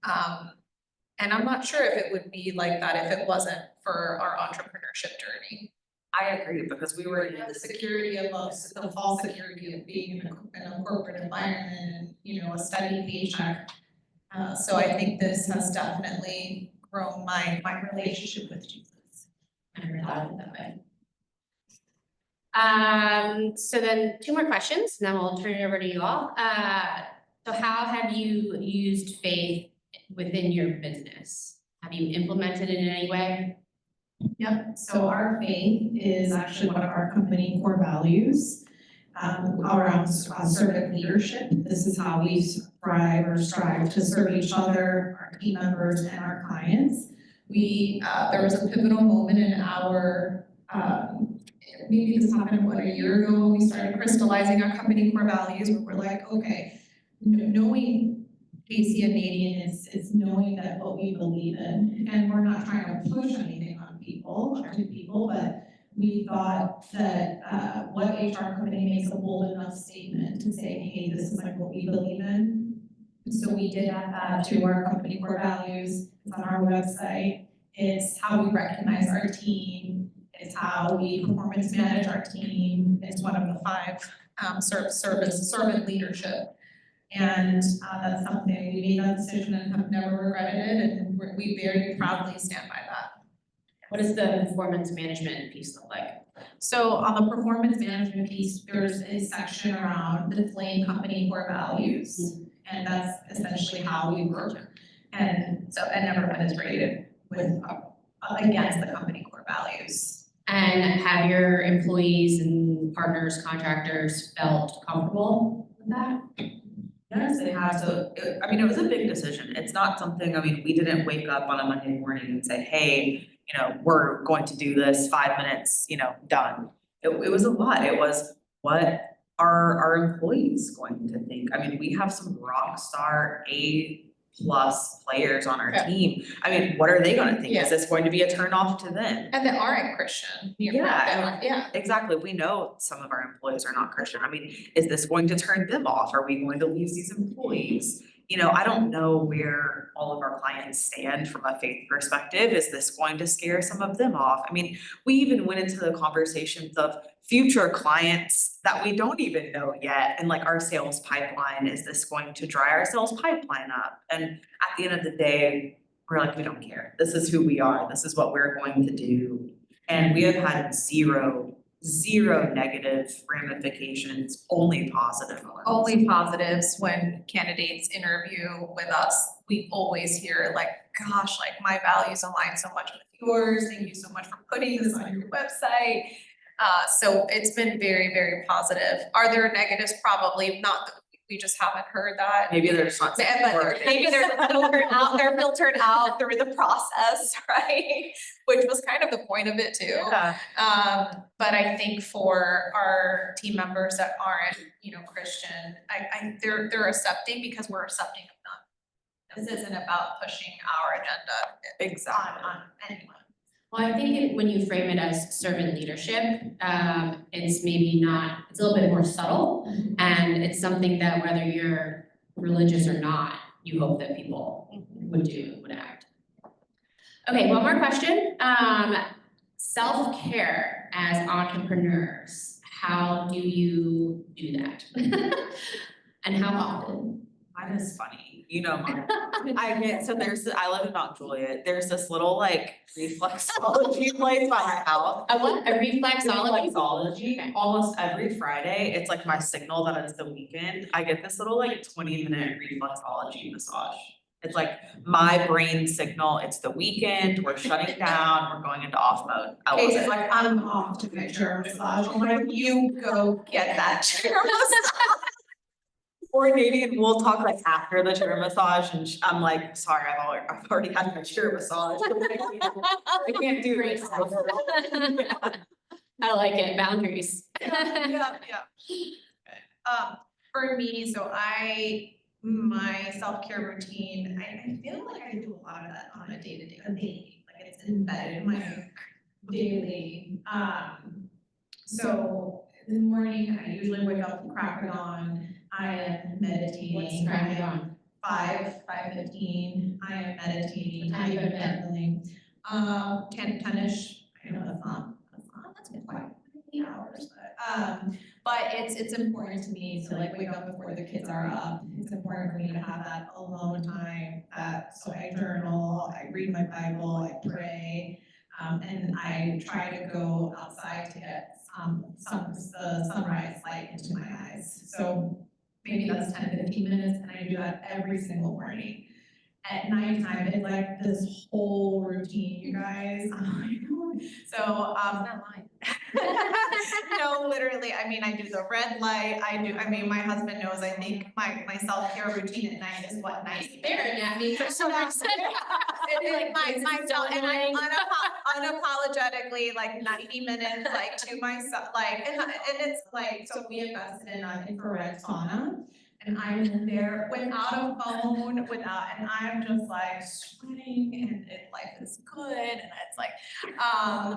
And I'm not sure if it would be like that if it wasn't for our entrepreneurship journey. I agree, because we were in The this, security of us, the false security of being in a corporate environment and, you know, a steady paycheck. So I think this has definitely grown my relationship with Jesus. I never thought of it that way. So then 2 more questions, and then we'll turn it over to you all. So how have you used faith within your business? Have you implemented it in any way? Yep, so our faith is actually one of our company core values, around servant leadership. This is how we strive to serve each other, our team members, and our clients. There was a pivotal moment in our, maybe this happened, a year ago, when we started crystallizing our company core values, where we're like, okay, knowing Kacie and Nadian is knowing that what we believe in, and we're not trying to push anything on people, but we thought that what HR company makes a bold enough statement to say, hey, this is like what we believe in. So we did add that to our company core values. It's on our website. It's how we recognize our team. It's how we performance manage our team. It's one of the 5 servant leadership. And that's something we made that decision and have never regretted it, and we very proudly stand by that. What does the performance management piece look like? So on the performance management piece, there's a section around displaying company core values, and that's essentially how we work. And so, and never penetrated with against the company core values. And have your employees and partners, contractors felt comfortable with that? yes, they have to, it was a big decision. It's not something, we didn't wake up on a Monday morning and say, hey, we're going to do this 5 minutes, done. It was a lot. It was, what are our employees going to think? We have some rock star A+ players on our team. What are they gonna think? Is this going to be a turn off to them? And they aren't Christian. Yeah. Exactly. We know some of our employees are not Christian. Is this going to turn them off? Are we going to lose these employees? I don't know where all of our clients stand from a faith perspective. Is this going to scare some of them off? We even went into the conversations of future clients that we don't even know yet, and like our sales pipeline. Is this going to dry our sales pipeline up? And at the end of the day, we're like, we don't care. This is who we are. This is what we're going to do. And we have had zero negative ramifications, only positive ones. Only positives. When candidates interview with us, we always hear like, gosh, like my values align so much with yours. Thank you so much for putting this on your website. So it's been very, very positive. Are there negatives? Probably not. We just haven't heard that. Maybe there's not. But maybe they're filtered out through the process, right? Which was kind of the point of it too. Yeah. But I think for our team members that aren't, Christian, they're accepting because we're accepting of them. This isn't about pushing our agenda. Exactly. On anyone. Well, I think when you frame it as servant leadership, it's a little bit more subtle, and it's something that whether you're religious or not, you hope that people would act. Okay, one more question. Self-care as entrepreneurs, how do you do that? And how often? Mine is funny. Mine. I live in Mount Juliet. There's this little reflexology place by my house. A what? A reflexology? Reflexology. Okay. Almost every Friday, it's like my signal that it's the weekend. I get this little 20-minute reflexology massage. It's like my brain signal, it's the weekend, we're shutting down, we're going into off mode. I love Casey's it. like, I'm off to get chair massage. I'm like, you go get that chair massage. Or Nadian, we'll talk after the chair massage, and I'm like, sorry, I've already had my chair massage. I can't do this. I like it, boundaries. Yeah. For me, so my self-care routine, I feel like I do a lot of that on a day-to-day, like it's embedded in my daily. So in the morning, I usually wake up with crack it on. I am meditating. What's crack it on? 5:15. I am meditating. How do you go to bed? Journaling. 10-ish. I know that's not. That's good. But it's important to me to like wake up before the kids are up. It's important for me to have that alone time. So I journal, I read my Bible, I pray, and I try to go outside to get the sunrise light into my eyes. So maybe that's 10-15 minutes, and I do that every single morning. At nighttime, it's like this whole routine, you guys. So, Not mine. no, literally, I mean, I do the red light, my husband knows, I think my self-care routine at night is what, 90 Staring at me for some reason. Like my self, and I'm Donating. unapologetically like 90 minutes, like to myself, like, and it's like, so we invested in an infrared sauna. And I'm in there without a phone, and I'm just like sweating, and life is good, and it's like,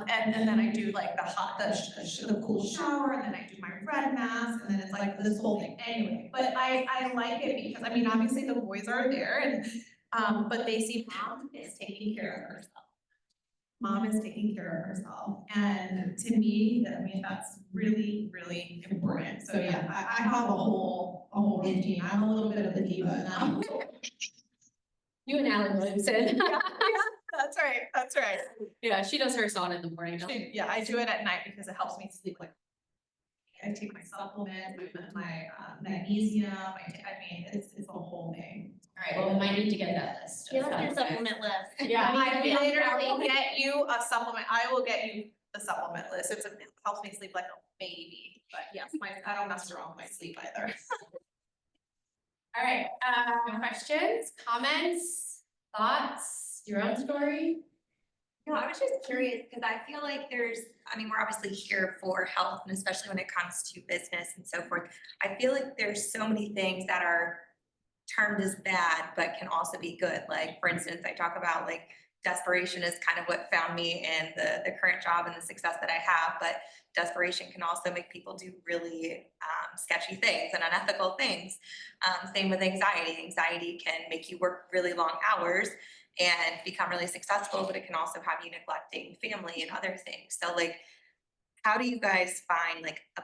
and then I do like the cool shower, and then I do my red mask, and then it's like this whole thing. Anyway, but I like it because, I mean, obviously the boys are there, and but they see mom is taking care of herself. Mom is taking care of herself, and to me, I mean, that's really, really important. So yeah, I have a whole routine. I'm a little bit of a diva now. You and Alan Williamson. That's right. Yeah, she does her sauna in the morning. though. Yeah, I do it at night because it helps me sleep. Like, I take my supplement, my magnesium. I mean, it's a whole thing. All right, well, we might need to get that list. You have your supplement list. Yeah, I mean, I literally get you a supplement. I will get you the supplement list. It helps me sleep like a baby. But yes, I don't mess around with my sleep either. All right, questions, comments, thoughts, your own story? No, I was just curious because I feel like we're obviously here for health, and especially when it comes to business and so forth. I feel like there's so many things that are termed as bad, but can also be good. Like, for instance, I talk about like desperation is kind of what found me in the current job and the success that I have, but desperation can also make people do really sketchy things and unethical things. Same with anxiety. Anxiety can make you work really long hours and become really successful, but it can also have you neglecting family and other things. So like, how do you guys find like a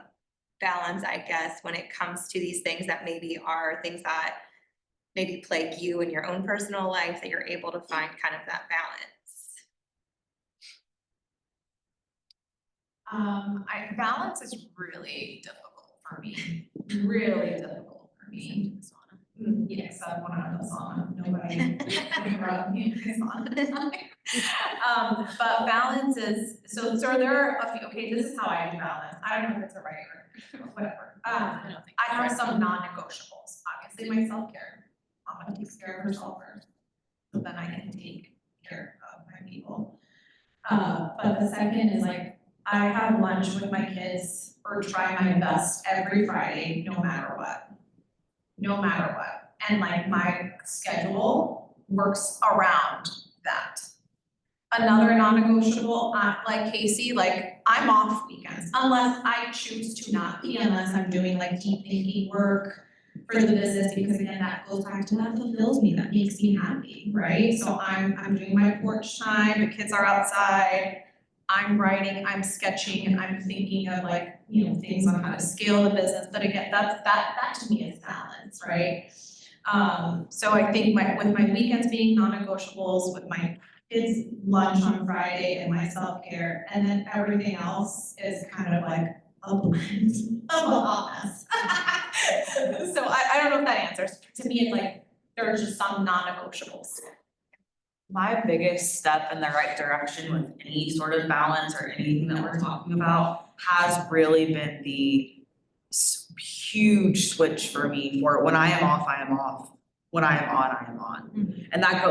balance, I guess, when it comes to these things that maybe are things that maybe plague you in your own personal life, that you're able to find kind of that balance? Balance is really difficult for me. Really difficult for me. Yes, I want to have a sauna. Nobody brought me a sauna. But balance is, so there are a few, okay, this is how I do balance. I don't know if it's a right or whatever. I have some non-negotiables. Obviously, my self-care. Mama takes care of herself first, so then I can take care of my people. But the second is like, I have lunch with my kids or try my best every Friday, no matter what. No matter what. And like my schedule works around that. Another non-negotiable, like Kacie, like I'm off weekends unless I choose to not be, unless I'm doing like deep thinking work for the business, because again, that goes back to that fulfills me, that makes me happy, right? So I'm doing my porch time, the kids are outside, I'm writing, I'm sketching, and I'm thinking of like, you know, things on how to scale the business. But again, that to me is balance, right? So I think with my weekends being non-negotiables, with my kids' lunch on Friday and my self-care, and then everything else is kind of like a blend of all this. So I don't know if that answers. To me, it's like there's just some non-negotiables. My biggest step in the right direction with any sort of balance or anything that we're talking about has really been the huge switch for me for when I am off, I am off. When I am on, I am on. And that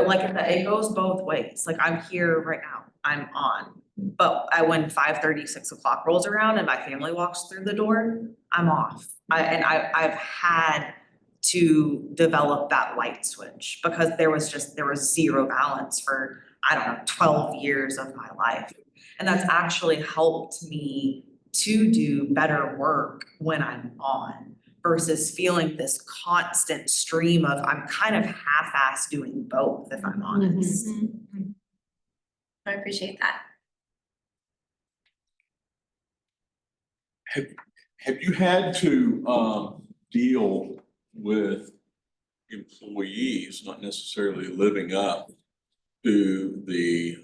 it goes both ways. Like I'm here right now, I'm on. But when 5:30, 6 o'clock rolls around and my family walks through the door, I'm off. I've had to develop that light switch because there was zero balance for, I don't know, 12 years of my life. And that's actually helped me to do better work when I'm on versus feeling this constant stream of I'm kind of half-assed doing both, if I'm honest. I appreciate that. Have you had to deal with employees not necessarily living up to the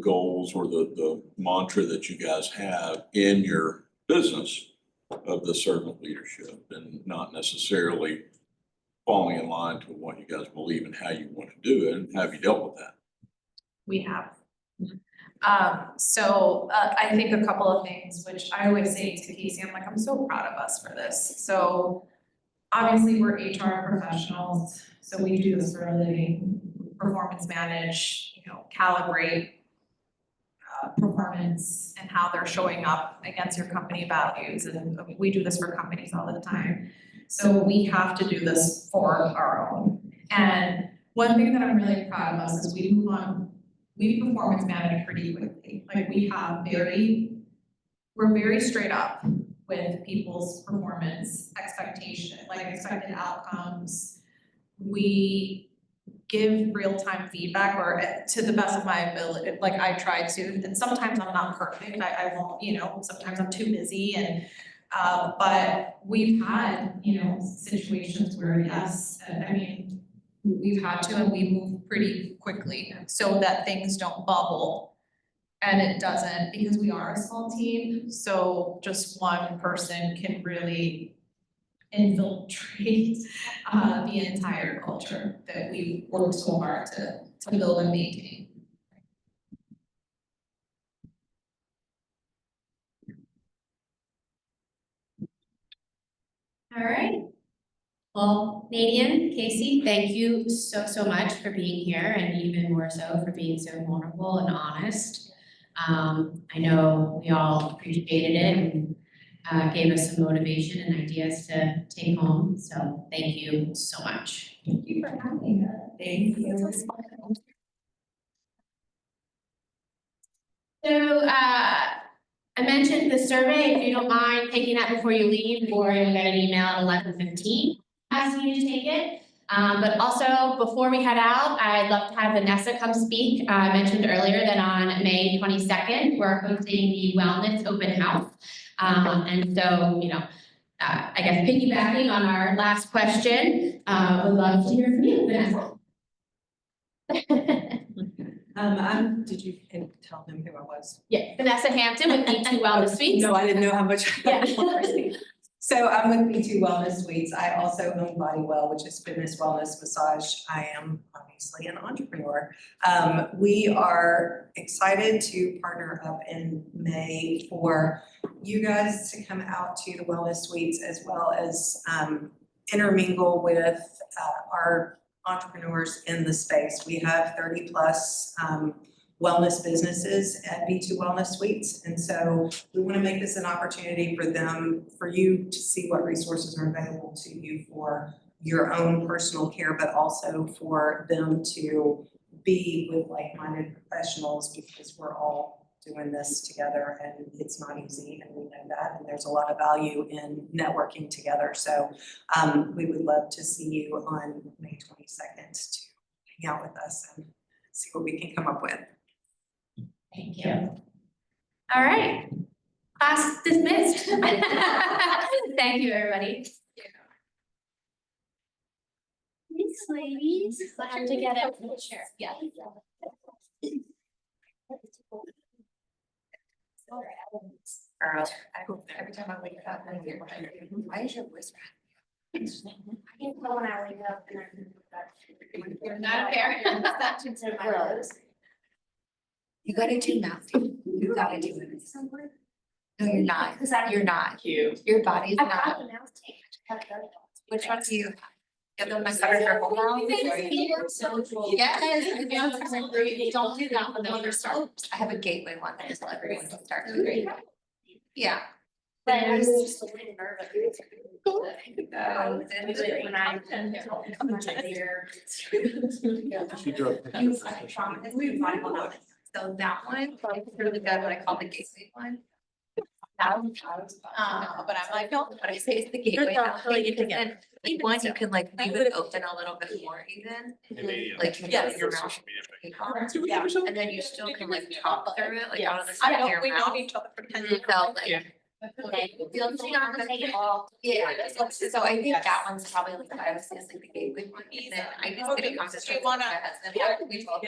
goals or the mantra that you guys have in your business of the servant leadership and not necessarily falling in line to what you guys believe and how you want to do it? And have you dealt with that? We have. I think a couple of things, which I always say to Kacie, I'm like, I'm so proud of us for this. So obviously, we're HR professionals, so we do this for a living, performance manage, calibrate performance and how they're showing up against your company values. And we do this for companies all the time. So we have to do this for our own. And one thing that I'm really proud of us is we performance manage pretty quickly. Like we're very straight up with people's performance expectation, like expected outcomes. We give real-time feedback or to the best of my ability, like I try to, and sometimes I'm not perfect, I won't, sometimes I'm too busy and, but we've had, situations where yes, we've had to and we move pretty quickly so that things don't bubble. And it doesn't, because we are a small team, so just one person can really infiltrate the entire culture that we work so hard to build and maintain. All right. Well, Nadian, Kacie, thank you so much for being here and even more so for being so vulnerable and honest. I know we all appreciated it and gave us some motivation and ideas to take home. So thank you so much. Thank you for having us. Thank you. So I mentioned the survey. If you don't mind taking that before you leave, or you'll get an email at 11:15 asking you to take it. But also, before we head out, I'd love to have Vanessa come speak. I mentioned earlier that on May 22nd, we're hosting the Wellness Open House. And so, I guess piggybacking on our last question, would love to hear from you, Vanessa. Did you tell them who I was? Yeah, Vanessa Hampton with B2 Wellness Suites. No, I didn't know how much. Yeah. So I'm with B2 Wellness Suites. I also own Body Well, which is fitness, wellness, massage. I am obviously an entrepreneur. We are excited to partner up in May for you guys to come out to the Wellness Suites as well as intermingle with our entrepreneurs in the space. We have 30 plus wellness businesses at B2 Wellness Suites. And so we want to make this an opportunity for you to see what resources are available to you for your own personal care, but also for them to be with like-minded professionals, because we're all doing this together and it's not easy and we know that, and there's a lot of value in networking together. So we would love to see you on May 22nd to hang out with us and see what we can come up with. Thank you. All right. Class dismissed. Thank you, everybody. Thanks, ladies. I have to get a picture. Yeah. Girl, every time I wake up, I hear, why is your voice I can tell when I wake up and You're not fair. You gotta do mouth. You gotta do it. No, you're not. You're not. Your body's not. Which one do you? Get them my cutter purple now? Yes. Don't do that when the other starts. I have a gateway one that is let everyone start. Yeah. But I was just a little nervous. When I so that one, it's really good, what I call the gateway one. But I'm like, no, what I say is the gateway. not filling it Because then, like, one, you can like leave it open a little bit more even, like you get your mouth. Yeah. And then you still can like talk through it, like out of the I side of know, your we know mouth. each other for 10 You years. felt like. Yeah. Okay, feel free not to take it all. Yeah, so I think that one's probably like what I would say is like the gateway one, and then I just Okay, didn't come to do you terms with my wanna- husband, yeah, we talked.